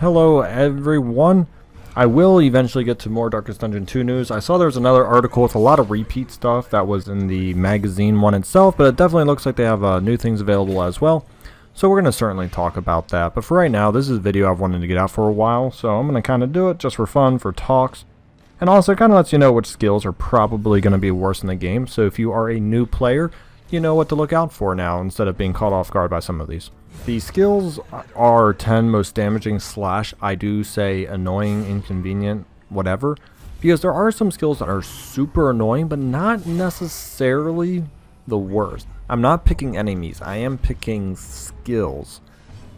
Hello everyone. I will eventually get to more Darkest Dungeon 2 news. I saw there was another article with a lot of repeat stuff that was in the magazine one itself, but it definitely looks like they have new things available as well. So we're going to certainly talk about that. But for right now, this is a video I've wanted to get out for a while, so I'm going to kind of do it just for fun, for talks. And also it kind of lets you know which skills are probably going to be worse in the game. So if you are a new player, you know what to look out for now instead of being caught off guard by some of these. The skills are 10 most damaging / I do say annoying, inconvenient, whatever. Because there are some skills that are super annoying, but not necessarily the worst. I'm not picking enemies, I am picking skills.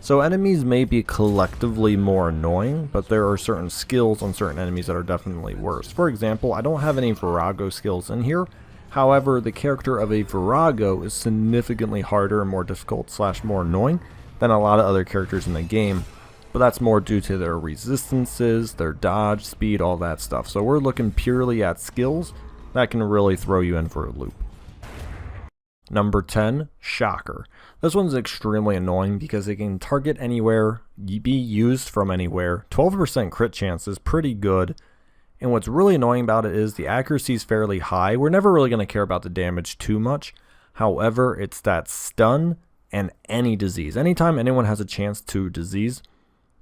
So enemies may be collectively more annoying, but there are certain skills on certain enemies that are definitely worse. For example, I don't have any Virago skills in here. However, the character of a Virago is significantly harder and more difficult / more annoying than a lot of other characters in the game. But that's more due to their resistances, their dodge, speed, all that stuff. So we're looking purely at skills that can really throw you in for a loop. Number 10, Shocker. This one's extremely annoying because it can target anywhere, be used from anywhere. 12% crit chance is pretty good. And what's really annoying about it is the accuracy is fairly high. We're never really going to care about the damage too much. However, it's that stun and any disease. Anytime anyone has a chance to disease,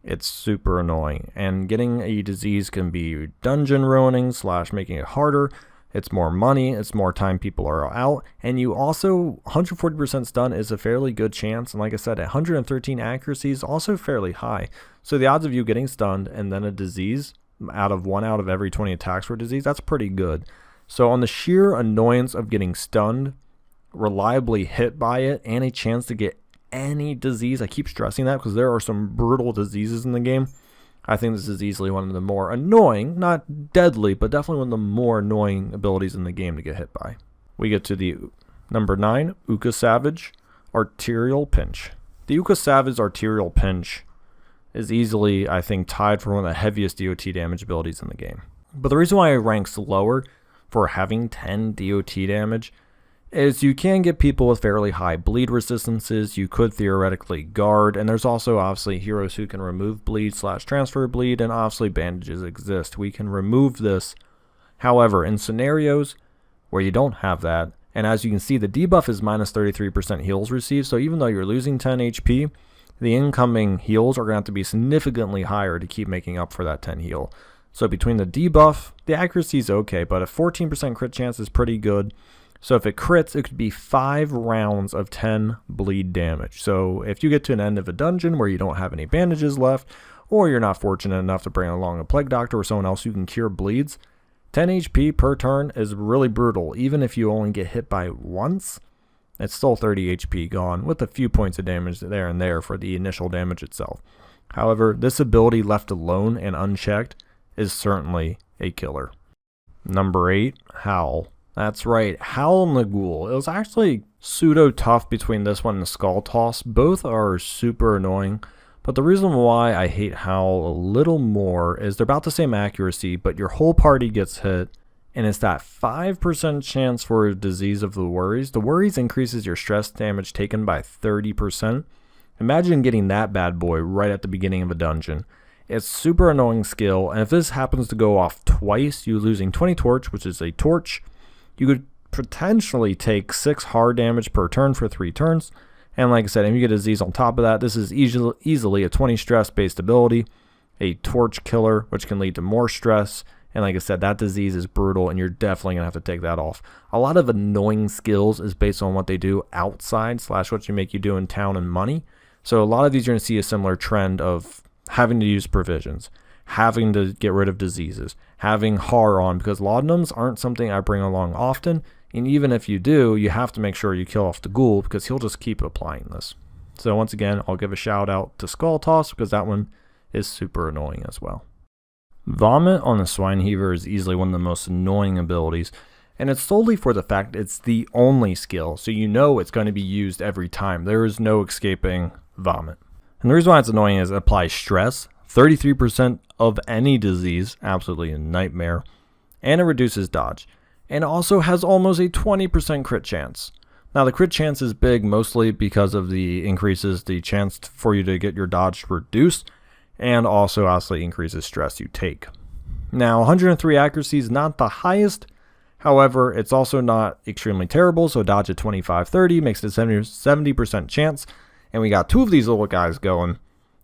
it's super annoying. And getting a disease can be dungeon ruining / making it harder. It's more money, it's more time people are out. And you also, 140% stun is a fairly good chance. And like I said, 113 accuracy is also fairly high. So the odds of you getting stunned and then a disease, out of every 20 attacks for disease, that's pretty good. So on the sheer annoyance of getting stunned, reliably hit by it, and a chance to get any disease, I keep stressing that because there are some brutal diseases in the game. I think this is easily one of the more annoying, not deadly, but definitely one of the more annoying abilities in the game to get hit by. We get to the number 9, Uca Savage, Arterial Pinch. The Uca Savage Arterial Pinch is easily, I think, tied for one of the heaviest DOT damage abilities in the game. But the reason why it ranks lower for having 10 DOT damage is you can get people with fairly high bleed resistances. You could theoretically guard, and there's also obviously heroes who can remove bleed / transfer bleed, and obviously bandages exist. We can remove this. However, in scenarios where you don't have that, and as you can see, the debuff is minus 33% heals received, so even though you're losing 10 HP, the incoming heals are going to have to be significantly higher to keep making up for that 10 heal. So between the debuff, the accuracy is okay, but a 14% crit chance is pretty good. So if it crits, it could be 5 rounds of 10 bleed damage. So if you get to an end of a dungeon where you don't have any bandages left, or you're not fortunate enough to bring along a plague doctor or someone else who can cure bleeds, 10 HP per turn is really brutal. Even if you only get hit by once, it's still 30 HP gone, with a few points of damage there and there for the initial damage itself. However, this ability left alone and unchecked is certainly a killer. Number 8, Howl. That's right, Howl and the Ghoul. It was actually pseudo tough between this one and the Skull Toss. Both are super annoying, but the reason why I hate Howl a little more is they're about the same accuracy, but your whole party gets hit. And it's that 5% chance for a disease of the worries. The worries increases your stress damage taken by 30%. Imagine getting that bad boy right at the beginning of a dungeon. It's super annoying skill, and if this happens to go off twice, you losing 20 torch, which is a torch, you could potentially take 6 hard damage per turn for 3 turns. And like I said, if you get a disease on top of that, this is easily a 20 stress based ability, a torch killer, which can lead to more stress. And like I said, that disease is brutal, and you're definitely going to have to take that off. A lot of annoying skills is based on what they do outside / what you make you do in town and money. So a lot of these you're going to see a similar trend of having to use provisions, having to get rid of diseases, having Har on, because laudanums aren't something I bring along often. And even if you do, you have to make sure you kill off the Ghoul, because he'll just keep applying this. So once again, I'll give a shout out to Skull Toss, because that one is super annoying as well. Vomit on the Swine Heaver is easily one of the most annoying abilities, and it's solely for the fact it's the only skill, so you know it's going to be used every time. There is no escaping Vomit. And the reason why it's annoying is it applies stress, 33% of any disease, absolutely a nightmare, and it reduces dodge, and it also has almost a 20% crit chance. Now the crit chance is big mostly because of the increases the chance for you to get your dodge reduced, and also obviously increases stress you take. Now 103 accuracy is not the highest, however it's also not extremely terrible, so dodge at 25-30 makes it a 70% chance, and we got 2 of these little guys going.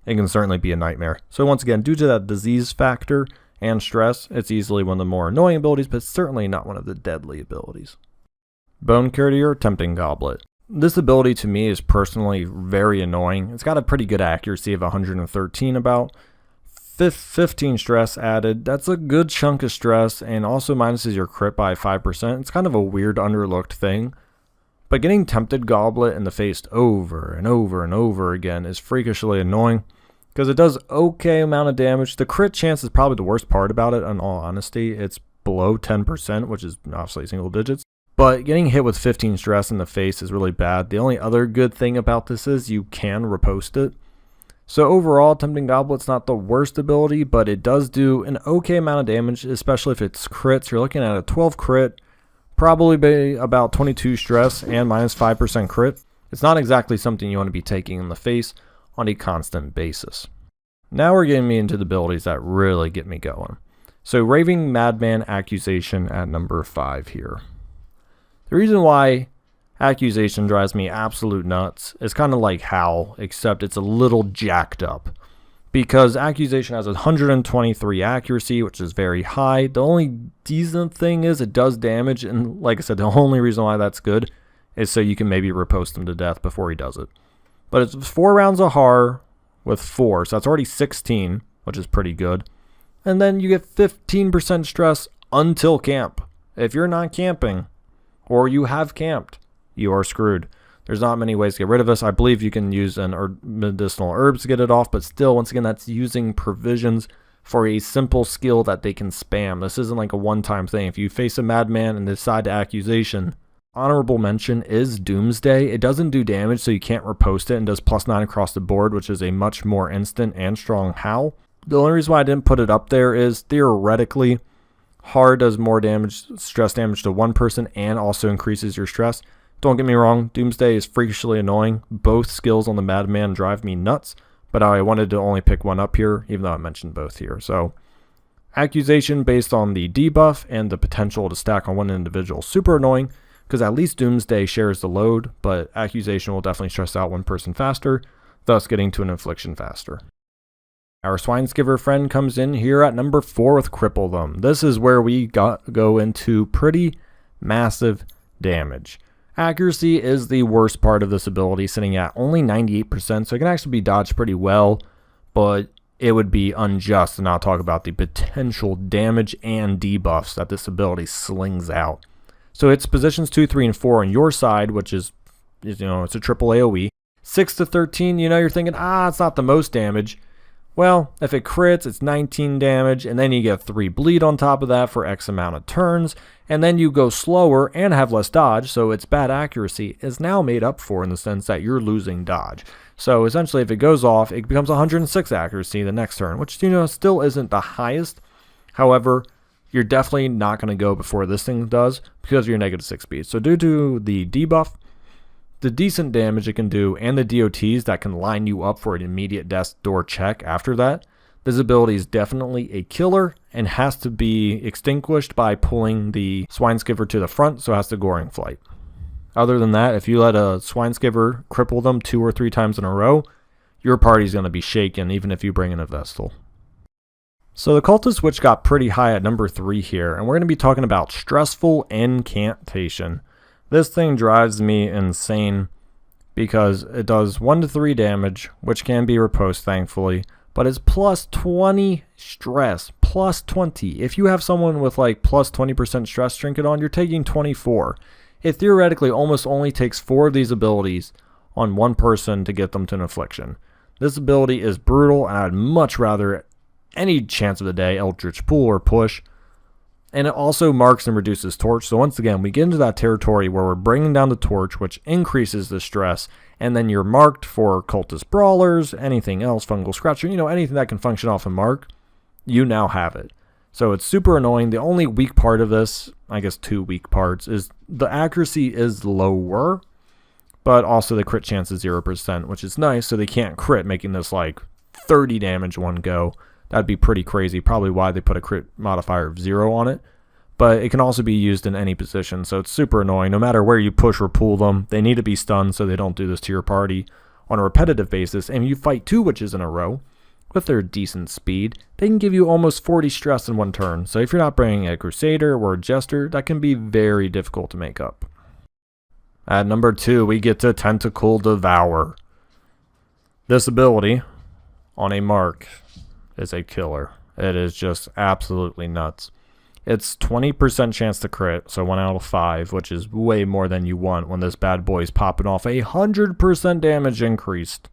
It can certainly be a nightmare. So once again, due to that disease factor and stress, it's easily one of the more annoying abilities, but certainly not one of the deadly abilities. Bone Courtier, Tempting Goblet. This ability to me is personally very annoying. It's got a pretty good accuracy of 113 about. 15 stress added. That's a good chunk of stress, and also minuses your crit by 5%. It's kind of a weird underlooked thing. But getting Tempted Goblet in the face over and over and over again is freakishly annoying, because it does okay amount of damage. The crit chance is probably the worst part about it, in all honesty. It's below 10%, which is obviously single digits. But getting hit with 15 stress in the face is really bad. The only other good thing about this is you can riposte it. So overall, Tempting Goblet's not the worst ability, but it does do an okay amount of damage, especially if it's crits. You're looking at a 12 crit, probably be about 22 stress and minus 5% crit. It's not exactly something you want to be taking in the face on a constant basis. Now we're getting me into the abilities that really get me going. So Raving Madman Accusation at number 5 here. The reason why Accusation drives me absolute nuts is kind of like Howl, except it's a little jacked up. Because Accusation has 123 accuracy, which is very high. The only decent thing is it does damage, and like I said, the only reason why that's good is so you can maybe riposte him to death before he does it. But it's 4 rounds of horror with 4, so that's already 16, which is pretty good. And then you get 15% stress until camp. If you're not camping, or you have camped, you are screwed. There's not many ways to get rid of this. I believe you can use medicinal herbs to get it off, but still, once again, that's using provisions for a simple skill that they can spam. This isn't like a one-time thing. If you face a Madman and decide to Accusation, honorable mention is Doomsday. It doesn't do damage, so you can't riposte it, and does +9 across the board, which is a much more instant and strong Howl. The only reason why I didn't put it up there is, theoretically, Hard does more damage, stress damage to one person, and also increases your stress. Don't get me wrong, Doomsday is freakishly annoying. Both skills on the Madman drive me nuts, but I wanted to only pick one up here, even though I mentioned both here. So, Accusation based on the debuff and the potential to stack on one individual. Super annoying, because at least Doomsday shares the load, but Accusation will definitely stress out one person faster, thus getting to an infliction faster. Our Swine Skiver friend comes in here at number 4 with Cripple Them. This is where we go into pretty massive damage. Accuracy is the worst part of this ability, sitting at only 98%, so it can actually be dodged pretty well, but it would be unjust to not talk about the potential damage and debuffs that this ability slings out. So it's positions 2, 3, and 4 on your side, which is, it's a triple AoE. 6 to 13, you're thinking, it's not the most damage. Well, if it crits, it's 19 damage, and then you get 3 bleed on top of that for X amount of turns, and then you go slower and have less dodge, so its bad accuracy is now made up for in the sense that you're losing dodge. So essentially, if it goes off, it becomes 106 accuracy the next turn, which, still isn't the highest. However, you're definitely not going to go before this thing does because of your -6 speed. So due to the debuff, the decent damage it can do, and the DOTs that can line you up for an immediate death door check after that, this ability is definitely a killer and has to be extinguished by pulling the Swine Skiver to the front, so it has to Goring Flight. Other than that, if you let a Swine Skiver cripple them 2 or 3 times in a row, your party's going to be shaken even if you bring in a Vestal. So the Cultist Witch got pretty high at number 3 here, and we're going to be talking about Stressful Incantation. This thing drives me insane because it does 1 to 3 damage, which can be riposte thankfully, but it's plus 20 stress, plus 20. If you have someone with like plus 20% stress trinket on, you're taking 24. It theoretically almost only takes 4 of these abilities on one person to get them to an affliction. This ability is brutal, and I'd much rather any chance of the day Eldritch Pull or push. And it also marks and reduces torch. So once again, we get into that territory where we're bringing down the torch, which increases the stress. And then you're marked for cultist brawlers, anything else, fungal scratcher, anything that can function off a mark, you now have it. So it's super annoying. The only weak part of this, I guess 2 weak parts, is the accuracy is lower, but also the crit chance is 0%, which is nice. So they can't crit, making this like 30 damage one go. That'd be pretty crazy, probably why they put a crit modifier of 0 on it. But it can also be used in any position, so it's super annoying. No matter where you push or pull them, they need to be stunned so they don't do this to your party on a repetitive basis. And you fight 2 witches in a row with their decent speed, they can give you almost 40 stress in one turn. So if you're not bringing a Crusader or a Jester, that can be very difficult to make up. At number 2, we get to Tentacle Devour. This ability on a mark is a killer. It is just absolutely nuts. It's 20% chance to crit, so 1 out of 5, which is way more than you want when this bad boy is popping off 100% damage increased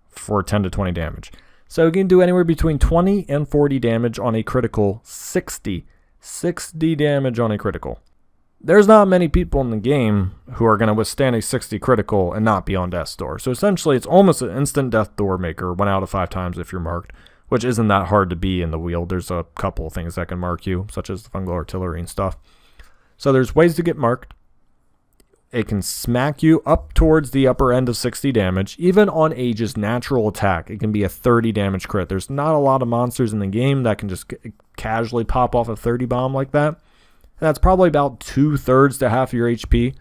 for 10 to 20 damage. So you can do anywhere between 20 and 40 damage on a critical, 60 damage on a critical. There's not many people in the game who are going to withstand a 60 critical and not be on death's door. So essentially it's almost an instant death door maker 1 out of 5 times if you're marked, which isn't that hard to be in the wheel. There's a couple of things that can mark you, such as the fungal artillery and stuff. So there's ways to get marked. It can smack you up towards the upper end of 60 damage. Even on Age's natural attack, it can be a 30 damage crit. There's not a lot of monsters in the game that can just casually pop off a 30 bomb like that. And that's probably about 2/3 to half your HP.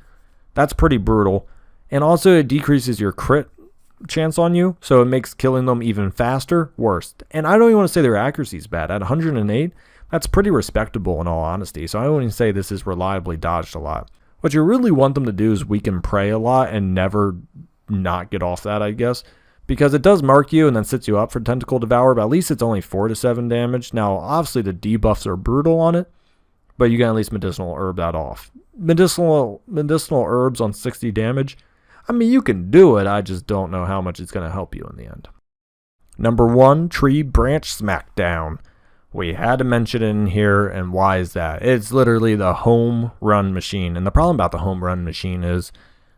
That's pretty brutal. And also it decreases your crit chance on you, so it makes killing them even faster worse. And I don't even want to say their accuracy is bad. At 108, that's pretty respectable in all honesty. So I wouldn't even say this is reliably dodged a lot. What you really want them to do is weaken prey a lot and never not get off that, I guess. Because it does mark you and then sits you up for Tentacle Devour, but at least it's only 4 to 7 damage. Now, obviously the debuffs are brutal on it, but you can at least medicinal herb that off. Medicinal herbs on 60 damage, I mean, you can do it, I just don't know how much it's going to help you in the end. Number 1, Treebranch Smackdown. We had to mention it in here, and why is that? It's literally the home run machine, and the problem about the home run machine is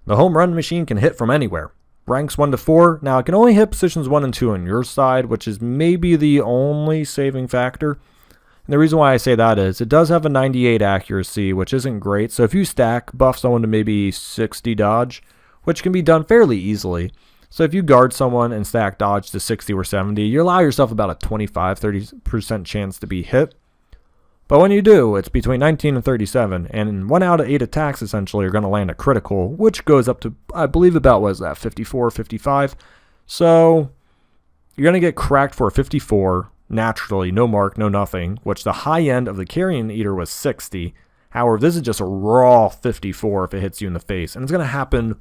the home run machine can hit from anywhere. Ranks 1 to 4, now it can only hit positions 1 and 2 on your side, which is maybe the only saving factor. And the reason why I say that is it does have a 98 accuracy, which isn't great, so if you stack buff someone to maybe 60 dodge, which can be done fairly easily. So if you guard someone and stack dodge to 60 or 70, you allow yourself about a 25-30% chance to be hit. But when you do, it's between 19 and 37, and 1 out of 8 attacks essentially are going to land a critical, which goes up to, I believe about, what is that, 54, 55? So you're going to get cracked for 54, naturally, no mark, no nothing, which the high end of the Carrion Eater was 60. However, this is just a raw 54 if it hits you in the face, and it's going to happen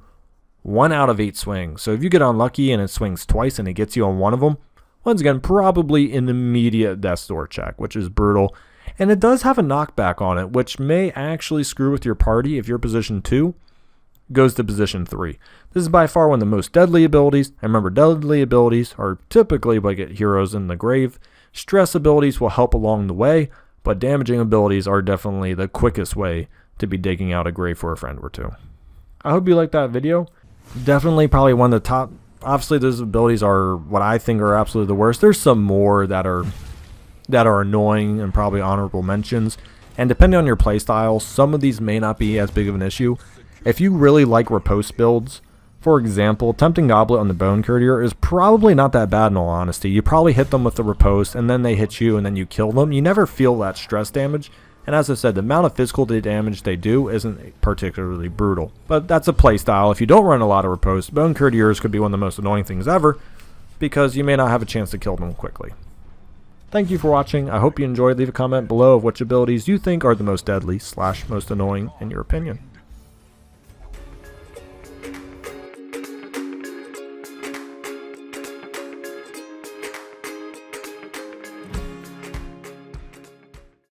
1 out of 8 swings. So if you get unlucky and it swings twice and it gets you on one of them, once again, probably an immediate death door check, which is brutal. And it does have a knockback on it, which may actually screw with your party if your position 2 goes to position 3. This is by far one of the most deadly abilities. And remember, deadly abilities are typically what get heroes in the grave. Stress abilities will help along the way, but damaging abilities are definitely the quickest way to be digging out a grave for a friend or two. I hope you liked that video. Definitely probably one of the top. Obviously those abilities are what I think are absolutely the worst. There's some more that are annoying and probably honorable mentions, and depending on your playstyle, some of these may not be as big of an issue. If you really like riposte builds, for example, Tempting Goblet on the Bone Courtier is probably not that bad in all honesty. You probably hit them with the riposte and then they hit you and then you kill them. You never feel that stress damage. And as I said, the amount of physical damage they do isn't particularly brutal. But that's a playstyle. If you don't run a lot of riposte, Bone Courtiers could be one of the most annoying things ever, because you may not have a chance to kill them quickly. Thank you for watching. I hope you enjoyed. Leave a comment below of which abilities you think are the most deadly / most annoying in your opinion.